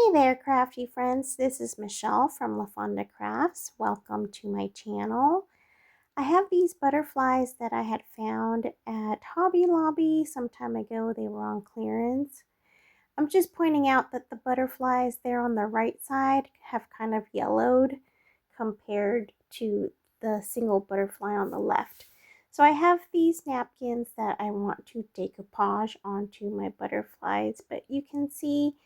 Hey there, crafty friends. This is Michelle from LaFonda Crafts. Welcome to my channel. I have these butterflies that I had found at Hobby Lobby some time ago. They were on clearance. I'm just pointing out that the butterflies there on the right side have kind of yellowed compared to the single butterfly on the left. So I have these napkins that I want to decoupage onto my butterflies, but you can see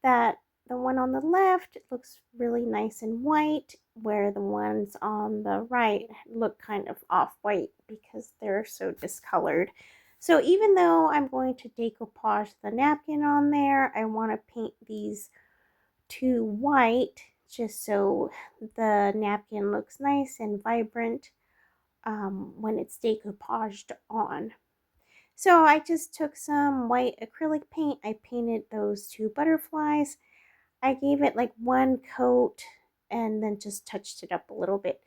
that the one on the left looks really nice and white, where the ones on the right look kind of off-white because they're so discolored. So even though I'm going to decoupage the napkin on there, I want to paint these two white just so the napkin looks nice and vibrant when it's decoupaged on. So I just took some white acrylic paint. I painted those two butterflies. I gave it like one coat and then just touched it up a little bit.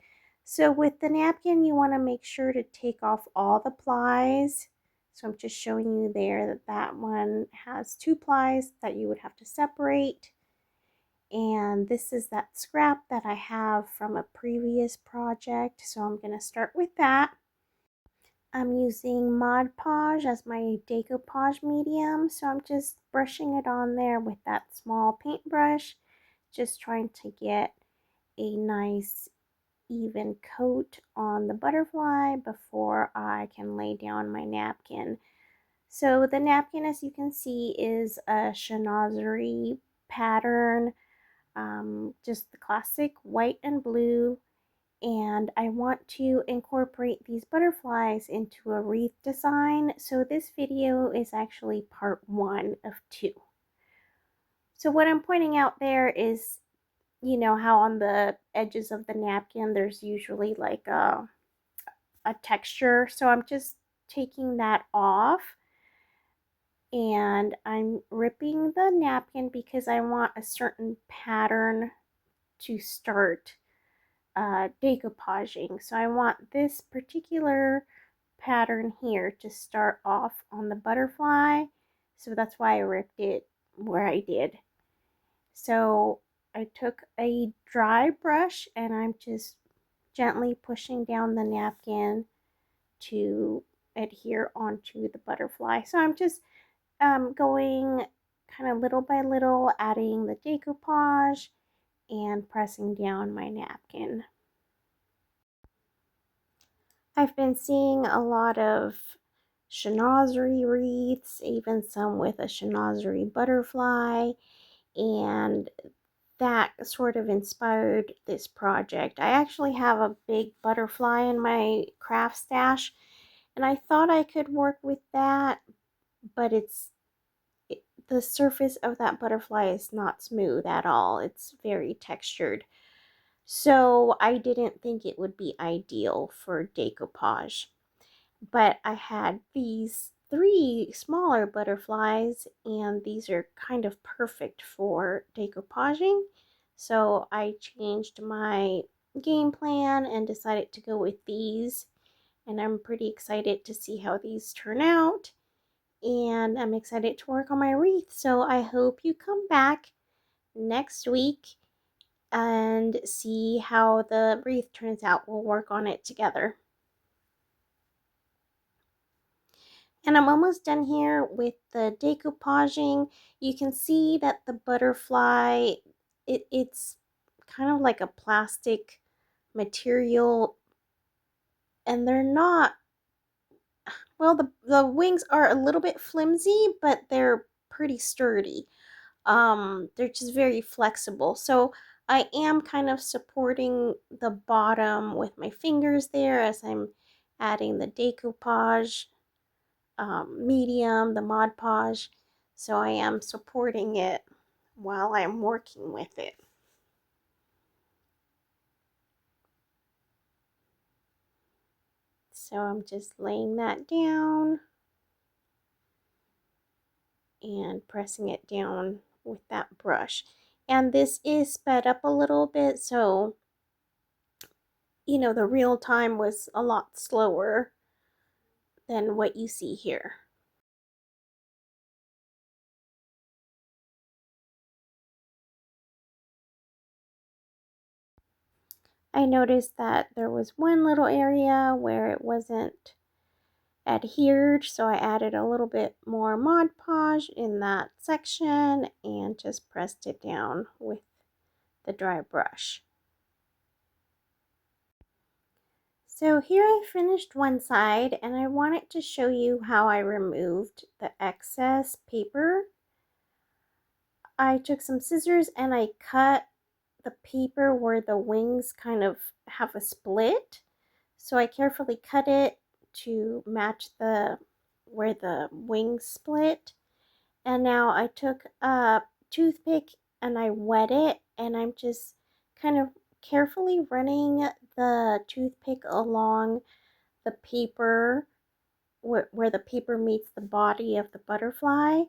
So with the napkin, you want to make sure to take off all the plies. So I'm just showing you there that that one has two plies that you would have to separate. And this is that scrap that I have from a previous project. So I'm going to start with that. I'm using Mod Podge as my decoupage medium, so I'm just brushing it on there with that small paintbrush, just trying to get a nice even coat on the butterfly before I can lay down my napkin. So the napkin, as you can see, is a Chinoiserie pattern, just the classic white and blue, and I want to incorporate these butterflies into a wreath design. So this video is actually part 1 of 2. So what I'm pointing out there is, you know how on the edges of the napkin there's usually like a texture. So I'm just taking that off and I'm ripping the napkin because I want a certain pattern to start decoupaging. So I want this particular pattern here to start off on the butterfly. So that's why I ripped it where I did. So I took a dry brush and I'm just gently pushing down the napkin to adhere onto the butterfly. So I'm just going kind of little by little, adding the decoupage and pressing down my napkin. I've been seeing a lot of Chinoiserie wreaths, even some with a Chinoiserie butterfly, and that sort of inspired this project. I actually have a big butterfly in my craft stash, and I thought I could work with that, but the surface of that butterfly is not smooth at all. It's very textured. So I didn't think it would be ideal for decoupage. But I had these 3 smaller butterflies, and these are kind of perfect for decoupaging. So I changed my game plan and decided to go with these. And I'm pretty excited to see how these turn out. And I'm excited to work on my wreath. So I hope you come back next week and see how the wreath turns out. We'll work on it together. And I'm almost done here with the decoupaging. You can see that the butterfly, it's kind of like a plastic material, and they're not, well, the wings are a little bit flimsy, but they're pretty sturdy. They're just very flexible. So I am kind of supporting the bottom with my fingers there as I'm adding the decoupage medium, the Mod Podge. So I am supporting it while I'm working with it. So I'm just laying that down and pressing it down with that brush. And this is sped up a little bit, so you know, the real time was a lot slower than what you see here. I noticed that there was one little area where it wasn't adhered, so I added a little bit more Mod Podge in that section and just pressed it down with the dry brush. So here I finished one side, and I wanted to show you how I removed the excess paper. I took some scissors and I cut the paper where the wings kind of have a split. So I carefully cut it to match the where the wings split. And now I took a toothpick and I wet it, and I'm just kind of carefully running the toothpick along the paper where the paper meets the body of the butterfly,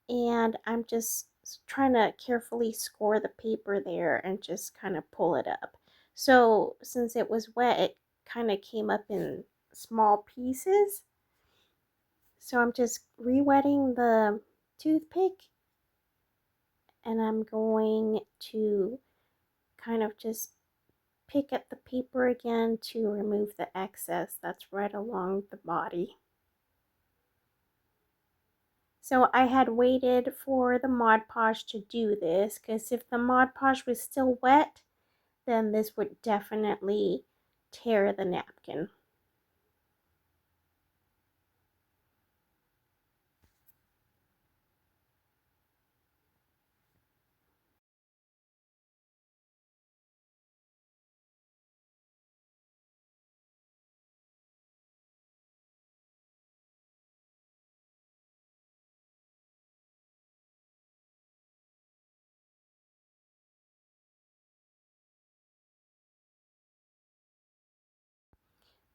and I'm just trying to carefully score the paper there and just kind of pull it up. So since it was wet, it kind of came up in small pieces. So I'm just re-wetting the toothpick, and I'm going to kind of just pick up the paper again to remove the excess that's right along the body. So I had waited for the Mod Podge to do this, because if the Mod Podge was still wet, then this would definitely tear the napkin.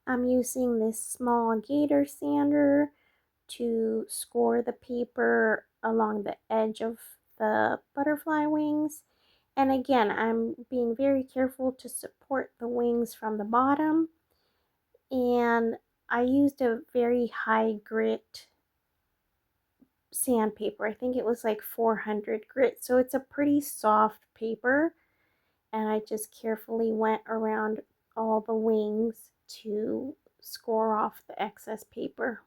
I'm using this small gator sander to score the paper along the edge of the butterfly wings. And again, I'm being very careful to support the wings from the bottom. And I used a very high grit sandpaper. I think it was like 400 grit. So it's a pretty soft paper. And I just carefully went around all the wings to score off the excess paper.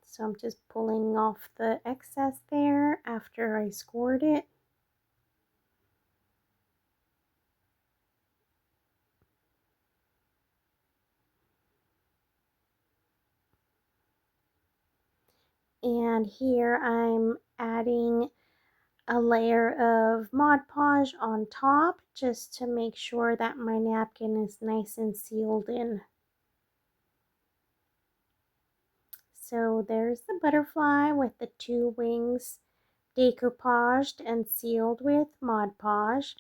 So I'm just pulling off the excess there after I scored it. And here I'm adding a layer of Mod Podge on top just to make sure that my napkin is nice and sealed in. So there's the butterfly with the two wings decoupaged and sealed with Mod Podge.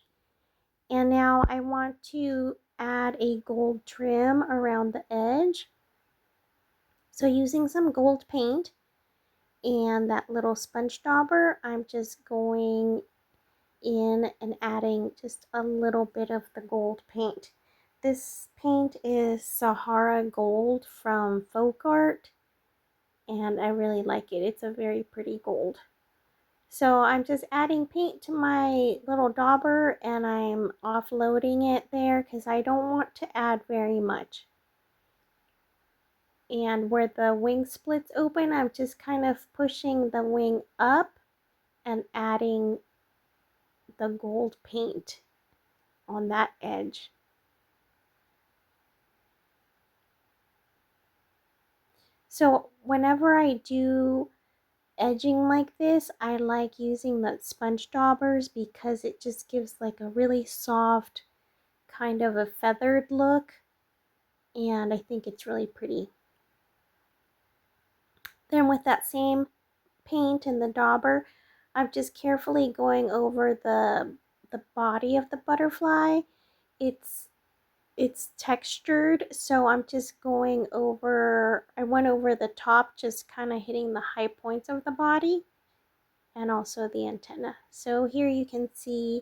And now I want to add a gold trim around the edge. So using some gold paint and that little sponge dauber, I'm just going in and adding just a little bit of the gold paint. This paint is Sahara Gold from Folk Art, and I really like it. It's a very pretty gold. So I'm just adding paint to my little dauber, and I'm offloading it there because I don't want to add very much. And where the wing splits open, I'm just kind of pushing the wing up and adding the gold paint on that edge. So whenever I do edging like this, I like using the sponge daubers because it just gives like a really soft kind of a feathered look, and I think it's really pretty. Then with that same paint and the dauber, I'm just carefully going over the body of the butterfly. It's textured, so I'm just going over, I went over the top, just kind of hitting the high points of the body and also the antenna. So here you can see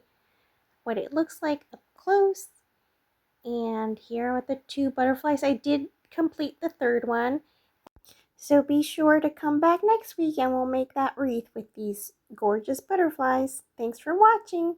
what it looks like up close. And here with the two butterflies, I did complete the third one. So be sure to come back next week and we'll make that wreath with these gorgeous butterflies. Thanks for watching.